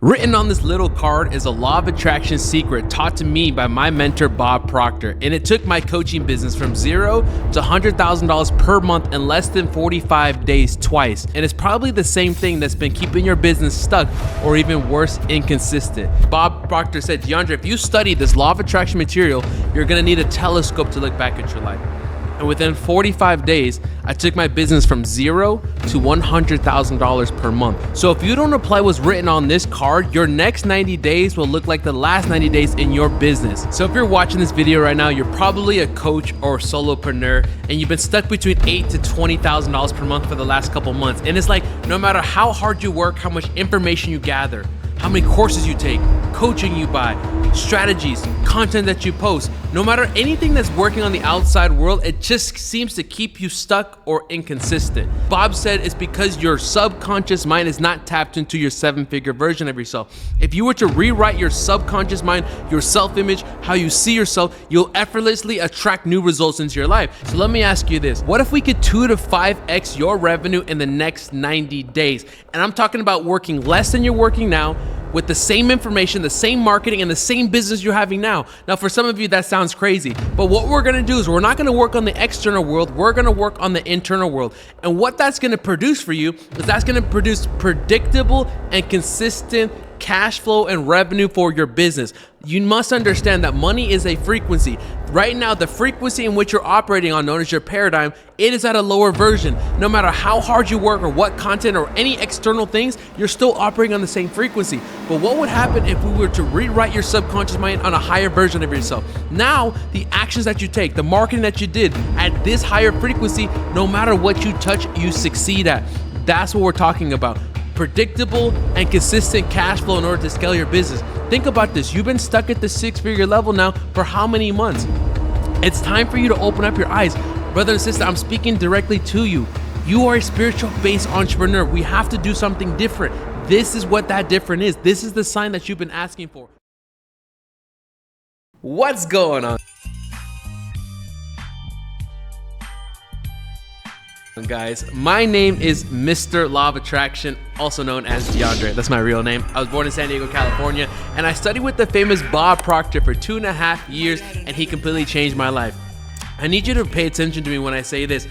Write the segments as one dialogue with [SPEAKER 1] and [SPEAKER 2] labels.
[SPEAKER 1] Written on this little card is a law of attraction secret taught to me by my mentor, Bob Proctor, and it took my coaching business from $0 to $100,000 per month in less than 45 days twice. And it's probably the same thing that's been keeping your business stuck or even worse, inconsistent. Bob Proctor said, DeAndre, if you study this law of attraction material, you're gonna need a telescope to look back at your life. And within 45 days, I took my business from $0 to $100,000 per month. So if you don't apply what's written on this card, your next 90 days will look like the last 90 days in your business. So if you're watching this video right now, you're probably a coach or a solopreneur, and you've been stuck between $8,000 to $20,000 per month for the last couple months. And it's like, no matter how hard you work, how much information you gather, how many courses you take, coaching you buy, strategies, content that you post, no matter anything that's working on the outside world, it just seems to keep you stuck or inconsistent. Bob said it's because your subconscious mind is not tapped into your 7-figure version of yourself. If you were to rewrite your subconscious mind, your self-image, how you see yourself, you'll effortlessly attract new results into your life. So let me ask you this. What if we could 2 to 5x your revenue in the next 90 days? And I'm talking about working less than you're working now, with the same information, the same marketing, and the same business you're having now. Now, for some of you, that sounds crazy, but what we're gonna do is we're not gonna work on the external world, we're gonna work on the internal world. And what that's gonna produce for you is that's gonna produce predictable and consistent cash flow and revenue for your business. You must understand that money is a frequency. Right now, the frequency in which you're operating on, known as your paradigm, it is at a lower version. No matter how hard you work or what content or any external things, you're still operating on the same frequency. But what would happen if we were to rewrite your subconscious mind on a higher version of yourself? Now, the actions that you take, the marketing that you did at this higher frequency, no matter what you touch, you succeed at. That's what we're talking about. Predictable and consistent cash flow in order to scale your business. Think about this. You've been stuck at the 6-figure level now for how many months? It's time for you to open up your eyes. Brother and sister, I'm speaking directly to you. You are a spiritual-based entrepreneur. We have to do something different. This is what that different is. This is the sign that you've been asking for. What's going on, guys? My name is Mr. Law of Attraction, also known as DeAndre. That's my real name. I was born in San Diego, California, and I studied with the famous Bob Proctor for 2.5 years, and he completely changed my life. I need you to pay attention to me when I say this.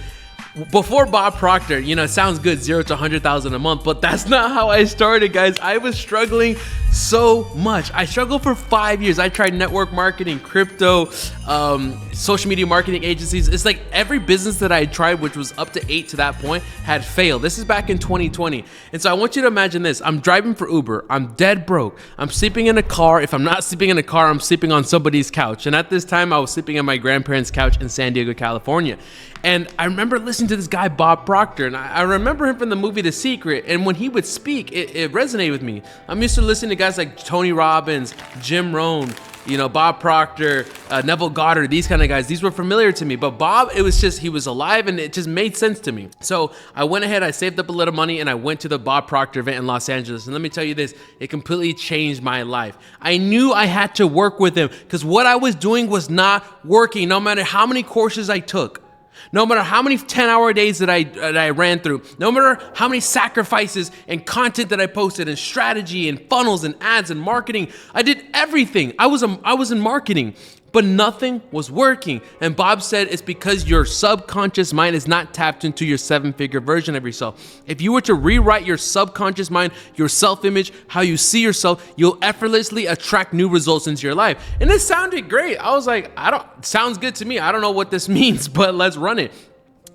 [SPEAKER 1] Before Bob Proctor, it sounds good, $0 to $100,000 a month, but that's not how I started, guys. I was struggling so much. I struggled for 5 years. I tried network marketing, crypto, social media marketing agencies. It's like every business that I tried, which was up to 8 to that point, had failed. This is back in 2020. And so I want you to imagine this. I'm driving for Uber. I'm dead broke. I'm sleeping in a car. If I'm not sleeping in a car, I'm sleeping on somebody's couch. And at this time, I was sleeping on my grandparents' couch in San Diego, California. And I remember listening to this guy, Bob Proctor, and I remember him from the movie The Secret, and when he would speak, it resonated with me. I'm used to listening to guys like Tony Robbins, Jim Rohn, Bob Proctor, Neville Goddard, these kind of guys. These were familiar to me, but Bob, it was just, he was alive and it just made sense to me. So I went ahead, I saved up a little money, and I went to the Bob Proctor event in Los Angeles. And let me tell you this, it completely changed my life. I knew I had to work with him because what I was doing was not working, no matter how many courses I took. No matter how many 10-hour days that I ran through, no matter how many sacrifices and content that I posted and strategy and funnels and ads and marketing, I did everything. I was in marketing, but nothing was working. And Bob said it's because your subconscious mind is not tapped into your 7-figure version of yourself. If you were to rewrite your subconscious mind, your self-image, how you see yourself, you'll effortlessly attract new results into your life. And it sounded great. I was like, sounds good to me. I don't know what this means, but let's run it.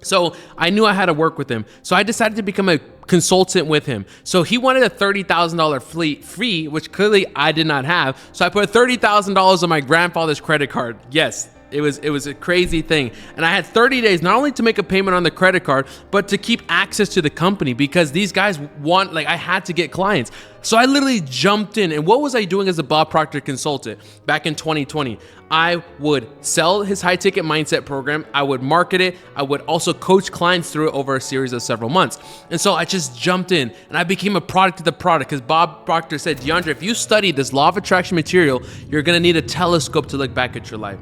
[SPEAKER 1] So I knew I had to work with him. So I decided to become a consultant with him. So he wanted a $30,000 fee, which clearly I did not have. So I put $30,000 on my grandfather's credit card. Yes, it was a crazy thing. And I had 30 days, not only to make a payment on the credit card, but to keep access to the company because these guys I had to get clients. So I literally jumped in. And what was I doing as a Bob Proctor consultant back in 2020? I would sell his high ticket mindset program. I would market it. I would also coach clients through it over a series of several months. And so I just jumped in and I became a product of the product because Bob Proctor said, DeAndre, if you study this law of attraction material, you're going to need a telescope to look back at your life.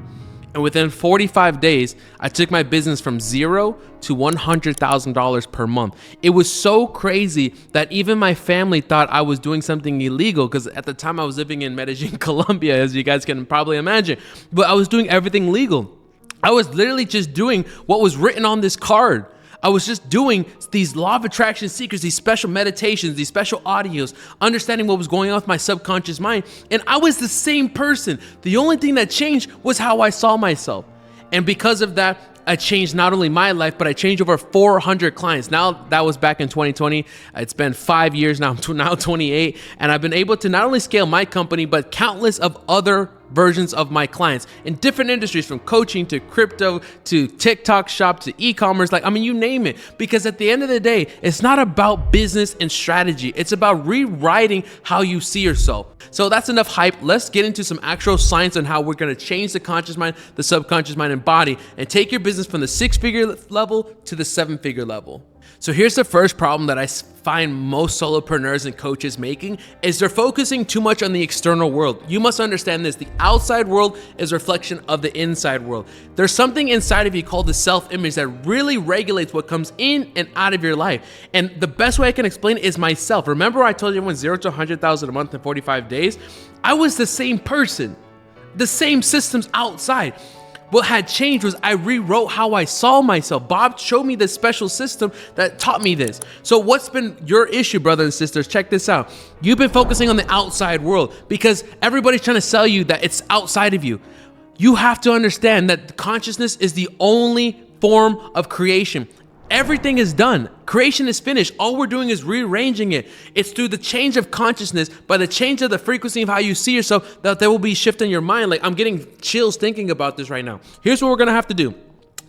[SPEAKER 1] And within 45 days, I took my business from zero to $100,000 per month. It was so crazy that even my family thought I was doing something illegal, because at the time I was living in Medellin, Colombia, as you guys can probably imagine. But I was doing everything legal. I was literally just doing what was written on this card. I was just doing these law of attraction secrets, these special meditations, these special audios, understanding what was going on with my subconscious mind. And I was the same person. The only thing that changed was how I saw myself. And because of that, I changed not only my life, but I changed over 400 clients. Now, that was back in 2020. It's been 5 years now. I'm now 28. And I've been able to not only scale my company, but countless of other versions of my clients in different industries, from coaching to crypto to TikTok shop to e-commerce. You name it. Because at the end of the day, it's not about business and strategy. It's about rewriting how you see yourself. So that's enough hype. Let's get into some actual science on how we're going to change the conscious mind, the subconscious mind, and body, and take your business from the 6-figure level to the 7-figure level. So here's the first problem that I find most solopreneurs and coaches making is they're focusing too much on the external world. You must understand this. The outside world is a reflection of the inside world. There's something inside of you called the self-image that really regulates what comes in and out of your life. And the best way I can explain it is myself. Remember I told you I went 0 to 100,000 a month in 45 days? I was the same person, the same systems outside. What had changed was I rewrote how I saw myself. Bob showed me this special system that taught me this. So what's been your issue, brothers and sisters? Check this out. You've been focusing on the outside world because everybody's trying to sell you that it's outside of you. You have to understand that consciousness is the only form of creation. Everything is done. Creation is finished. All we're doing is rearranging it. It's through the change of consciousness, by the change of the frequency of how you see yourself, that there will be a shift in your mind. Like, I'm getting chills thinking about this right now. Here's what we're going to have to do.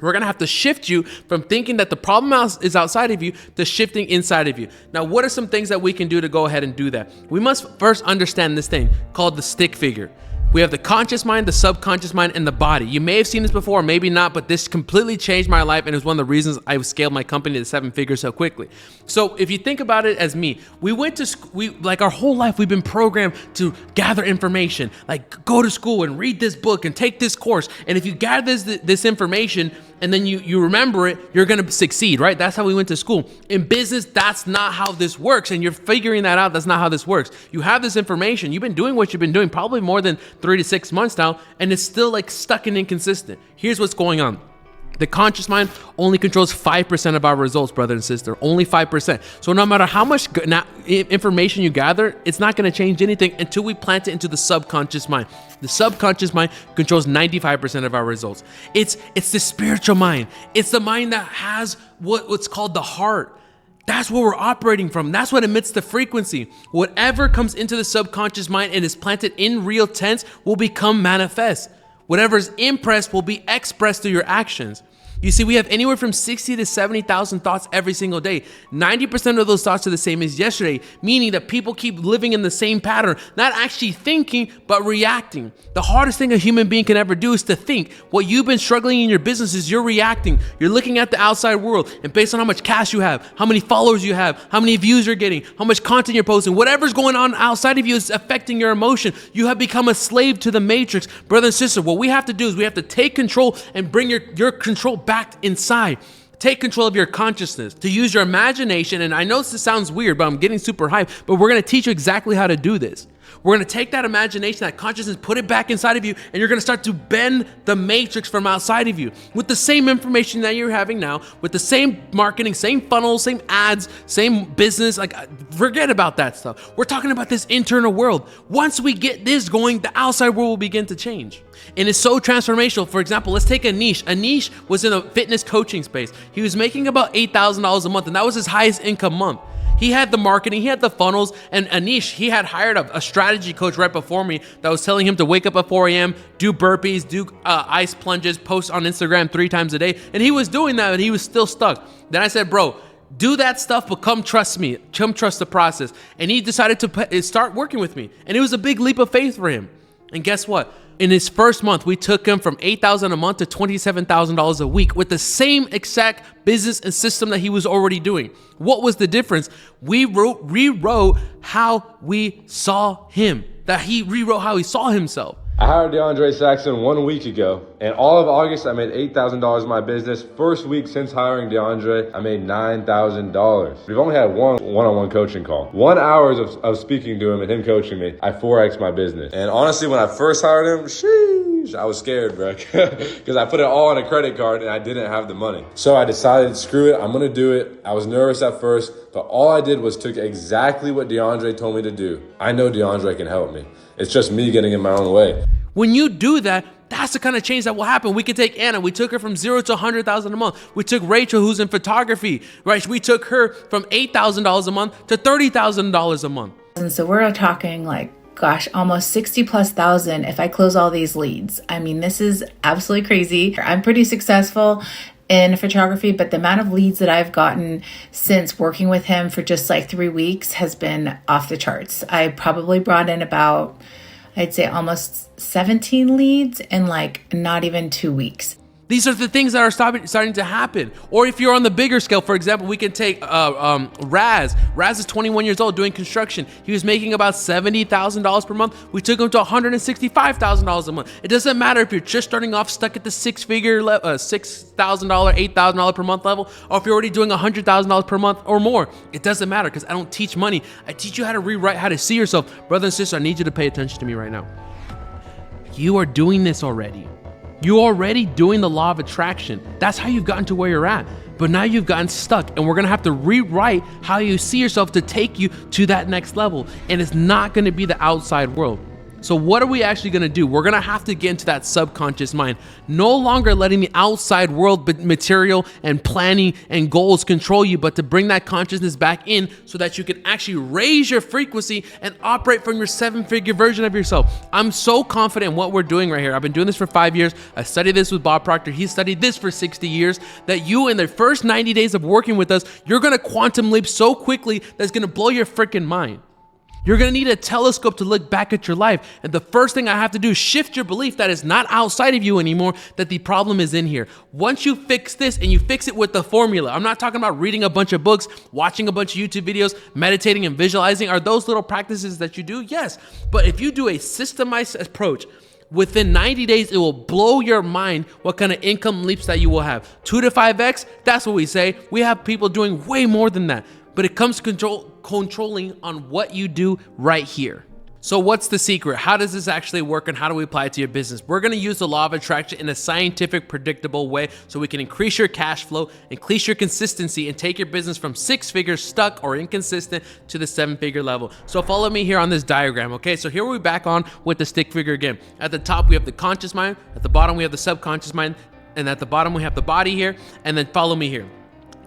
[SPEAKER 1] We're going to have to shift you from thinking that the problem is outside of you to shifting inside of you. Now, what are some things that we can do to go ahead and do that? We must first understand this thing called the stick figure. We have the conscious mind, the subconscious mind, and the body. You may have seen this before, maybe not, but this completely changed my life, and it was one of the reasons I scaled my company to 7 figures so quickly. So if you think about it as me, we went to school, our whole life we've been programmed to gather information, like go to school and read this book and take this course. And if you gather this information and then you remember it, you're gonna succeed, right? That's how we went to school. In business, that's not how this works, and you're figuring that out. That's not how this works. You have this information, you've been doing what you've been doing probably more than 3 to 6 months now, and it's still like stuck and inconsistent. Here's what's going on. The conscious mind only controls 5% of our results, brother and sister, only 5%. So no matter how much information you gather, it's not going to change anything until we plant it into the subconscious mind. The subconscious mind controls 95% of our results. It's the spiritual mind. It's the mind that has what's called the heart. That's what we're operating from. That's what emits the frequency. Whatever comes into the subconscious mind and is planted in real tense will become manifest. Whatever is impressed will be expressed through your actions. You see, we have anywhere from 60 to 70,000 thoughts every single day. 90% of those thoughts are the same as yesterday, meaning that people keep living in the same pattern, not actually thinking, but reacting. The hardest thing a human being can ever do is to think. What you've been struggling in your business is you're reacting. You're looking at the outside world, and based on how much cash you have, how many followers you have, how many views you're getting, how much content you're posting, whatever's going on outside of you is affecting your emotion. You have become a slave to the matrix. Brother and sister, what we have to do is we have to take control and bring your control back inside. Take control of your consciousness, to use your imagination. And I know this sounds weird, but I'm getting super hyped, but we're going to teach you exactly how to do this. We're going to take that imagination, that consciousness, put it back inside of you, and you're going to start to bend the matrix from outside of you with the same information that you're having now, with the same marketing, same funnels, same ads, same business. Like, forget about that stuff. We're talking about this internal world. Once we get this going, the outside world will begin to change. And it's so transformational. For example, let's take Anish. Anish was in a fitness coaching space. He was making about $8,000 a month, and that was his highest income month. He had the marketing, he had the funnels, and Anish, he had hired a strategy coach right before me that was telling him to wake up at 4 a.m., do burpees, do ice plunges, post on Instagram 3 times a day. And he was doing that, and he was still stuck. Then I said, bro, do that stuff, but come trust me. Come trust the process. And he decided to start working with me. And it was a big leap of faith for him. And guess what? In his first month, we took him from $8,000 a month to $27,000 a week with the same exact business and system that he was already doing. What was the difference? We rewrote how we saw him, that he rewrote how he saw himself.
[SPEAKER 2] I hired DeAndre Saxton 1 week ago, and all of August I made $8,000 in my business. First week since hiring DeAndre, I made $9,000. We've only had one one-on-one coaching call. 1 hour of speaking to him and him coaching me, I 4X'd my business. And honestly, when I first hired him, sheesh, I was scared, bro, because I put it all on a credit card and I didn't have the money. So I decided, screw it, I'm gonna do it. I was nervous at first, but all I did was took exactly what DeAndre told me to do. I know DeAndre can help me. It's just me getting in my own way.
[SPEAKER 1] When you do that, that's the kind of change that will happen. We could take Anna. We took her from 0 to 100,000 a month. We took Rachel, who's in photography, right? We took her from $8,000 a month to $30,000 a month.
[SPEAKER 3] And so we're talking like, gosh, almost 60,000+ if I close all these leads. I mean, this is absolutely crazy. I'm pretty successful in photography, but the amount of leads that I've gotten since working with him for just like 3 weeks has been off the charts. I probably brought in about, I'd say almost 17 leads in like not even 2 weeks.
[SPEAKER 1] These are the things that are starting to happen. Or if you're on the bigger scale, for example, we can take Raz. Raz is 21 years old doing construction. He was making about $70,000 per month. We took him to $165,000 a month. It doesn't matter if you're just starting off stuck at the $6,000, $8,000 per month level, or if you're already doing $100,000 per month or more. It doesn't matter, because I don't teach money. I teach you how to rewrite, how to see yourself. Brother and sister, I need you to pay attention to me right now. You are doing this already. You're already doing the law of attraction. That's how you've gotten to where you're at. But now you've gotten stuck, and we're gonna have to rewrite how you see yourself to take you to that next level. And it's not gonna be the outside world. So what are we actually gonna do? We're gonna have to get into that subconscious mind. No longer letting the outside world, material and planning and goals control you, but to bring that consciousness back in so that you can actually raise your frequency and operate from your 7-figure version of yourself. I'm so confident in what we're doing right here. I've been doing this for 5 years. I studied this with Bob Proctor. He studied this for 60 years. That you, in the first 90 days of working with us, you're gonna quantum leap so quickly that's gonna blow your freaking mind. You're gonna need a telescope to look back at your life. And the first thing I have to do is shift your belief that it's not outside of you anymore, that the problem is in here. Once you fix this, and you fix it with the formula, I'm not talking about reading a bunch of books, watching a bunch of YouTube videos, meditating and visualizing. Are those little practices that you do? Yes. But if you do a systemized approach, within 90 days, it will blow your mind what kind of income leaps that you will have. 2 to 5x, that's what we say. We have people doing way more than that. But it comes to controlling on what you do right here. So what's the secret? How does this actually work, and how do we apply it to your business? We're gonna use the law of attraction in a scientific, predictable way so we can increase your cash flow, increase your consistency, and take your business from 6 figures stuck or inconsistent to the 7-figure level. So follow me here on this diagram, okay? So here we're back on with the stick figure again. At the top, we have the conscious mind. At the bottom, we have the subconscious mind. And at the bottom, we have the body here. And then follow me here.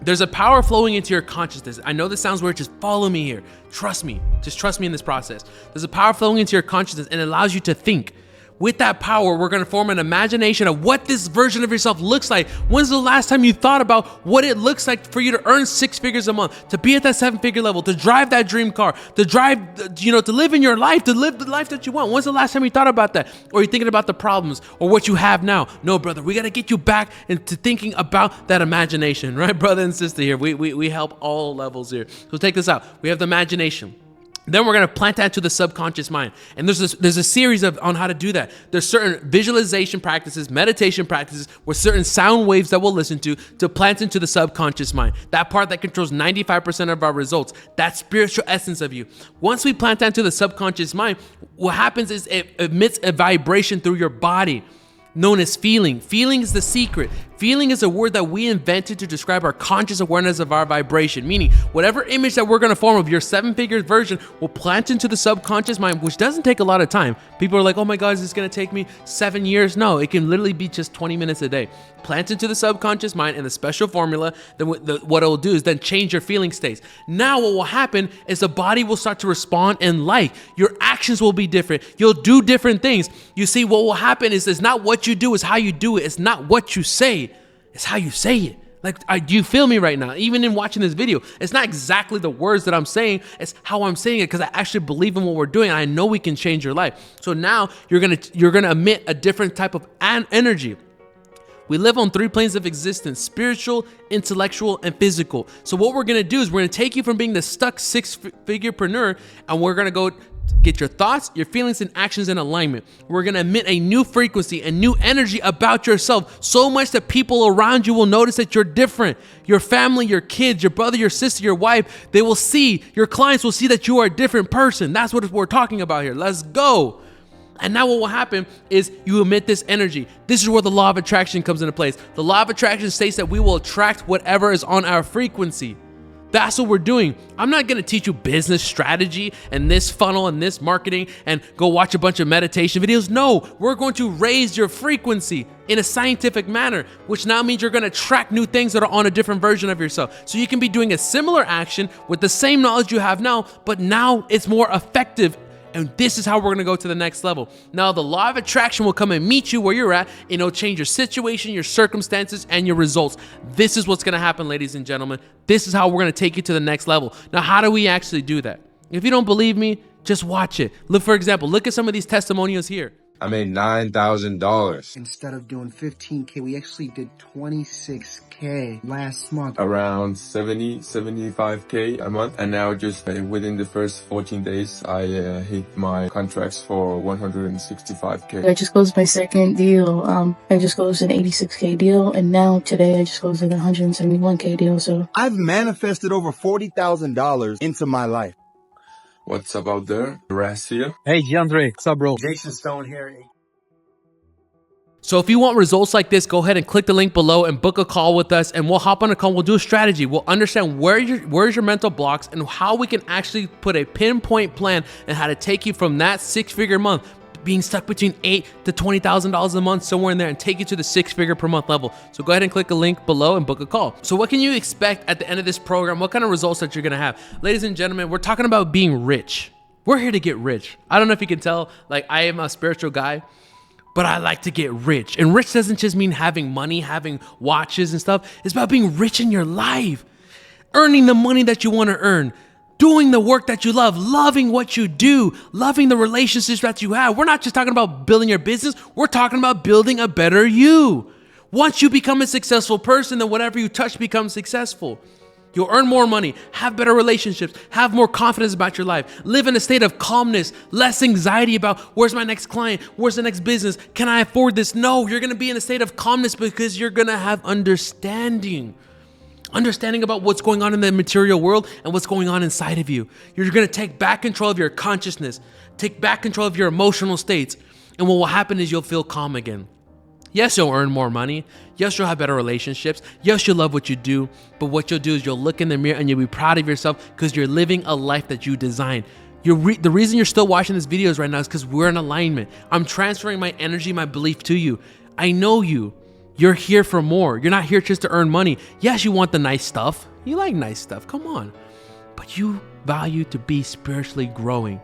[SPEAKER 1] There's a power flowing into your consciousness. I know this sounds weird, just follow me here. Trust me, just trust me in this process. There's a power flowing into your consciousness, and it allows you to think. With that power, we're gonna form an imagination of what this version of yourself looks like. When's the last time you thought about what it looks like for you to earn 6 figures a month, to be at that 7-figure level, to drive that dream car, to drive, to live in your life, to live the life that you want? When's the last time you thought about that? Or are you thinking about the problems or what you have now? No, brother, we gotta get you back into thinking about that imagination, right, brother and sister here? We help all levels here. So take this out. We have the imagination. Then we're gonna plant that into the subconscious mind. And there's a series on how to do that. There's certain visualization practices, meditation practices, with certain sound waves that we'll listen to plant into the subconscious mind. That part that controls 95% of our results, that spiritual essence of you. Once we plant that into the subconscious mind, what happens is it emits a vibration through your body, known as feeling. Feeling is the secret. Feeling is a word that we invented to describe our conscious awareness of our vibration, meaning whatever image that we're gonna form of your 7-figure version will plant into the subconscious mind, which doesn't take a lot of time. People are like, oh my God, is this gonna take me 7 years? No, it can literally be just 20 minutes a day. Plant into the subconscious mind in the special formula, then what it'll do is then change your feeling states. Now what will happen is the body will start to respond in like. Your actions will be different. You'll do different things. You see, what will happen is it's not what you do, it's how you do it. It's not what you say. It's how you say it. Like, do you feel me right now? Even in watching this video, it's not exactly the words that I'm saying, it's how I'm saying it, because I actually believe in what we're doing. And I know we can change your life. So now you're gonna emit a different type of energy. We live on 3 planes of existence: spiritual, intellectual, and physical. So what we're gonna do is we're gonna take you from being the stuck 6-figurepreneur, and we're gonna go get your thoughts, your feelings, and actions in alignment. We're gonna emit a new frequency and new energy about yourself, so much that people around you will notice that you're different. Your family, your kids, your brother, your sister, your wife, they will see, your clients will see that you are a different person. That's what we're talking about here. Let's go. And now what will happen is you emit this energy. This is where the law of attraction comes into place. The law of attraction states that we will attract whatever is on our frequency. That's what we're doing. I'm not gonna teach you business strategy and this funnel and this marketing and go watch a bunch of meditation videos. No, we're going to raise your frequency in a scientific manner, which now means you're gonna attract new things that are on a different version of yourself. So you can be doing a similar action with the same knowledge you have now, but now it's more effective. And this is how we're gonna go to the next level. Now, the law of attraction will come and meet you where you're at, and it'll change your situation, your circumstances, and your results. This is what's gonna happen, ladies and gentlemen. This is how we're gonna take you to the next level. Now, how do we actually do that? If you don't believe me, just watch it. Look, for example, look at some of these testimonials here.
[SPEAKER 2] I made $9,000.
[SPEAKER 4] Instead of doing 15K, we actually did 26K last month.
[SPEAKER 5] Around 75K a month. And now just within the first 14 days, I hit my contracts for 165K.
[SPEAKER 6] I just closed my second deal. I just closed an 86K deal. And now today I just closed an 171K deal. So
[SPEAKER 7] I've manifested over $40,000 into my life.
[SPEAKER 5] What's up out there? Ras here.
[SPEAKER 8] Hey, DeAndre. What's up, bro?
[SPEAKER 4] Jason Stone here.
[SPEAKER 1] So if you want results like this, go ahead and click the link below and book a call with us, and we'll hop on a call. We'll do a strategy. We'll understand where's your mental blocks and how we can actually put a pinpoint plan and how to take you from that six-figure month, being stuck between $8,000 to $20,000 a month, somewhere in there, and take you to the six-figure per month level. So go ahead and click the link below and book a call. So what can you expect at the end of this program? What kind of results that you're gonna have? Ladies and gentlemen, we're talking about being rich. We're here to get rich. I don't know if you can tell, like, I am a spiritual guy, but I like to get rich. And rich doesn't just mean having money, having watches and stuff. It's about being rich in your life, earning the money that you wanna earn, doing the work that you love, loving what you do, loving the relationships that you have. We're not just talking about building your business. We're talking about building a better you. Once you become a successful person, then whatever you touch becomes successful. You'll earn more money, have better relationships, have more confidence about your life, live in a state of calmness, less anxiety about where's my next client, where's the next business, can I afford this? No, you're gonna be in a state of calmness because you're gonna have understanding about what's going on in the material world and what's going on inside of you. You're gonna take back control of your consciousness, take back control of your emotional states, and what will happen is you'll feel calm again. Yes, you'll earn more money. Yes, you'll have better relationships. Yes, you'll love what you do. But what you'll do is you'll look in the mirror and you'll be proud of yourself because you're living a life that you designed. The reason you're still watching these videos right now is because we're in alignment. I'm transferring my energy, my belief to you. I know you. You're here for more. You're not here just to earn money. Yes, you want the nice stuff. You like nice stuff. Come on. But you value to be spiritually growing,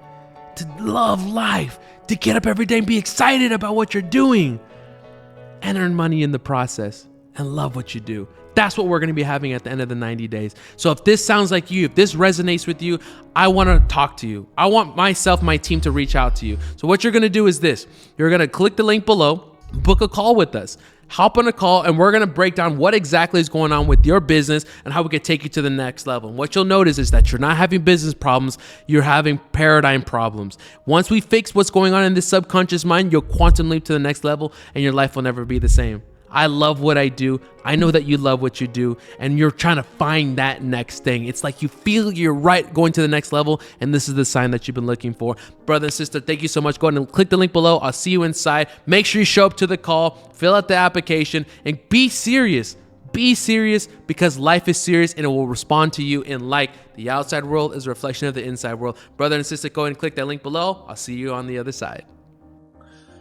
[SPEAKER 1] to love life, to get up every day and be excited about what you're doing, and earn money in the process and love what you do. That's what we're gonna be having at the end of the 90 days. So if this sounds like you, if this resonates with you, I wanna talk to you. I want myself, my team to reach out to you. So what you're gonna do is this. You're gonna click the link below, book a call with us. Hop on a call and we're gonna break down what exactly is going on with your business and how we can take you to the next level. And what you'll notice is that you're not having business problems, you're having paradigm problems. Once we fix what's going on in this subconscious mind, you'll quantum leap to the next level and your life will never be the same. I love what I do. I know that you love what you do and you're trying to find that next thing. It's like you feel you're right going to the next level and this is the sign that you've been looking for. Brother and sister, thank you so much. Go ahead and click the link below. I'll see you inside. Make sure you show up to the call, fill out the application and be serious. Be serious because life is serious and it will respond to you in like. The outside world is a reflection of the inside world. Brother and sister, go ahead and click that link below. I'll see you on the other side.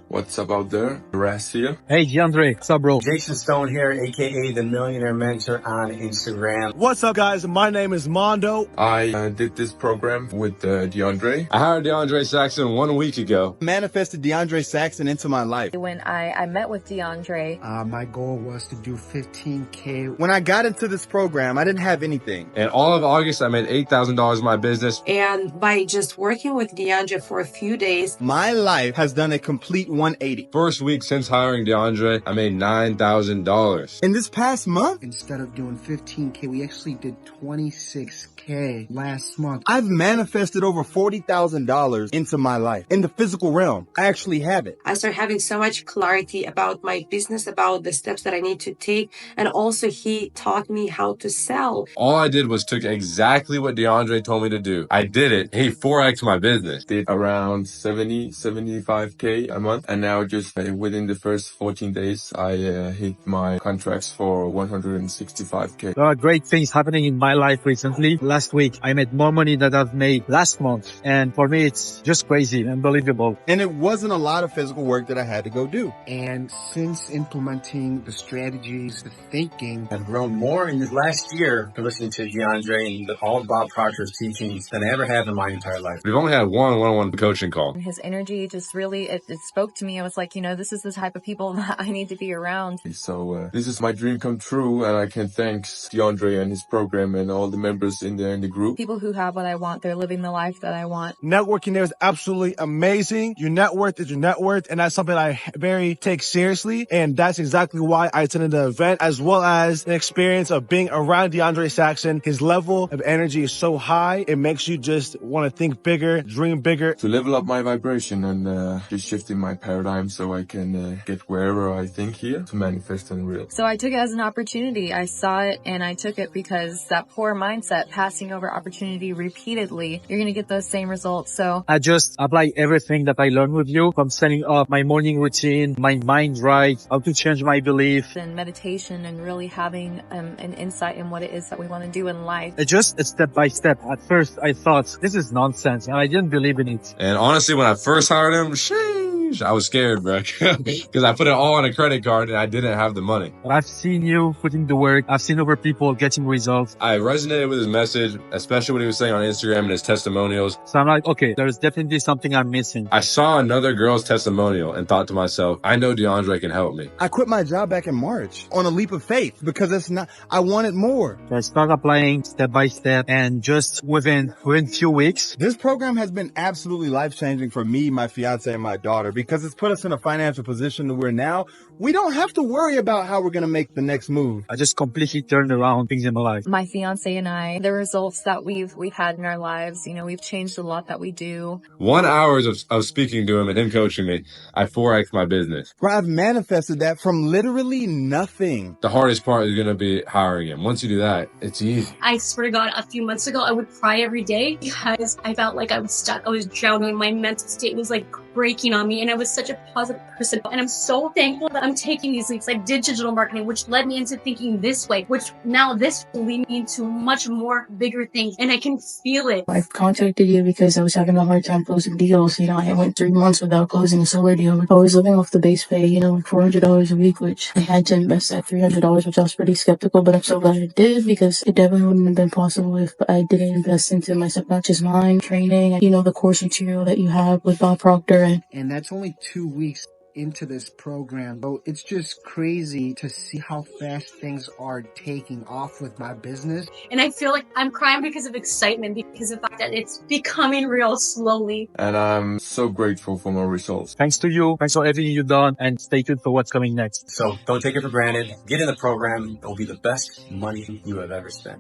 [SPEAKER 5] What's up out there? Ras here.
[SPEAKER 8] Hey, DeAndre. What's up, bro?
[SPEAKER 4] Jason Stone here, aka the Millionaire Mentor on Instagram.
[SPEAKER 7] What's up, guys? My name is Mondo.
[SPEAKER 5] I did this program with DeAndre.
[SPEAKER 2] I hired DeAndre Saxon 1 week ago.
[SPEAKER 7] Manifested DeAndre Saxon into my life.
[SPEAKER 9] When I met with DeAndre,
[SPEAKER 4] My goal was to do 15K.
[SPEAKER 7] When I got into this program, I didn't have anything.
[SPEAKER 2] And all of August, I made $8,000 in my business.
[SPEAKER 10] And by just working with DeAndre for a few days,
[SPEAKER 7] My life has done a complete 180.
[SPEAKER 2] First week since hiring DeAndre, I made $9,000.
[SPEAKER 7] In this past month,
[SPEAKER 4] Instead of doing 15K, we actually did 26K last month.
[SPEAKER 7] I've manifested over $40,000 into my life. In the physical realm, I actually have it.
[SPEAKER 10] I started having so much clarity about my business, about the steps that I need to take. And also he taught me how to sell.
[SPEAKER 2] All I did was took exactly what DeAndre told me to do. I did it. He 4X'd my business.
[SPEAKER 5] Did around 75K a month, and now just within the first 14 days, I hit my contracts for 165K.
[SPEAKER 8] There are great things happening in my life recently. Last week, I made more money than I've made last month. And for me, it's just crazy, unbelievable.
[SPEAKER 7] And it wasn't a lot of physical work that I had to go do.
[SPEAKER 4] And since implementing the strategies, the thinking,
[SPEAKER 11] I've grown more in this last year for listening to DeAndre and all of Bob Proctor's teachings than I ever have in my entire life.
[SPEAKER 2] We've only had one one-on-one coaching call.
[SPEAKER 9] His energy just really, it spoke to me. I was like, this is the type of people that I need to be around.
[SPEAKER 5] So this is my dream come true, and I can thank DeAndre and his program and all the members in the group.
[SPEAKER 9] People who have what I want, they're living the life that I want.
[SPEAKER 8] Networking there is absolutely amazing. Your net worth is your net worth, and that's something I very take seriously. And that's exactly why I attended the event, as well as an experience of being around DeAndre Saxon. His level of energy is so high, it makes you just want to think bigger, dream bigger.
[SPEAKER 5] To level up my vibration and just shifting my paradigm so I can get wherever I think here to manifest in real.
[SPEAKER 9] So I took it as an opportunity. I saw it and I took it because that poor mindset, passing over opportunity repeatedly, you're going to get those same results. So
[SPEAKER 8] I just apply everything that I learned with you, from setting up my morning routine, my mind right, how to change my belief.
[SPEAKER 9] and meditation and really having an insight in what it is that we want to do in life.
[SPEAKER 8] It's just a step by step. At first, I thought this is nonsense, and I didn't believe in it.
[SPEAKER 2] And honestly, when I first hired him, sheesh, I was scared, bro. Because I put it all on a credit card and I didn't have the money.
[SPEAKER 8] But I've seen you putting the work. I've seen other people getting results.
[SPEAKER 2] I resonated with his message, especially what he was saying on Instagram and his testimonials.
[SPEAKER 8] So I'm like, okay, there's definitely something I'm missing.
[SPEAKER 2] I saw another girl's testimonial and thought to myself, I know DeAndre can help me.
[SPEAKER 7] I quit my job back in March on a leap of faith because I wanted more.
[SPEAKER 8] So I start applying step by step, and just within few weeks,
[SPEAKER 7] This program has been absolutely life-changing for me, my fiance, and my daughter because it's put us in a financial position to where now we don't have to worry about how we're going to make the next move.
[SPEAKER 8] I just completely turned around things in my life.
[SPEAKER 9] My fiance and I, the results that we've had in our lives, we've changed a lot that we do.
[SPEAKER 2] 1 hour of speaking to him and him coaching me, I 4X'd my business.
[SPEAKER 7] Where I've manifested that from literally nothing.
[SPEAKER 2] The hardest part is going to be hiring him. Once you do that, it's easy.
[SPEAKER 12] I swear to God, a few months ago, I would cry every day because I felt like I was stuck. I was drowning. My mental state was like breaking on me, and I was such a positive person. And I'm so thankful that I'm taking these leaps. I did digital marketing, which led me into thinking this way, which now this will lead me into much more bigger things, and I can feel it.
[SPEAKER 6] I contacted you because I was having a hard time closing deals. I went 3 months without closing a solar deal. I was living off the base pay, like $400 a week, which I had to invest that $300, which I was pretty skeptical, but I'm so glad I did because it definitely wouldn't have been possible if I didn't invest into my subconscious mind training, the course material that you have with Bob Proctor.
[SPEAKER 4] And that's only 2 weeks into this program. So it's just crazy to see how fast things are taking off with my business.
[SPEAKER 12] And I feel like I'm crying because of excitement, because of the fact that it's becoming real slowly.
[SPEAKER 5] And I'm so grateful for my results.
[SPEAKER 8] Thanks to you. Thanks for everything you've done, and stay tuned for what's coming next.
[SPEAKER 11] So don't take it for granted. Get in the program. It will be the best money you have ever spent.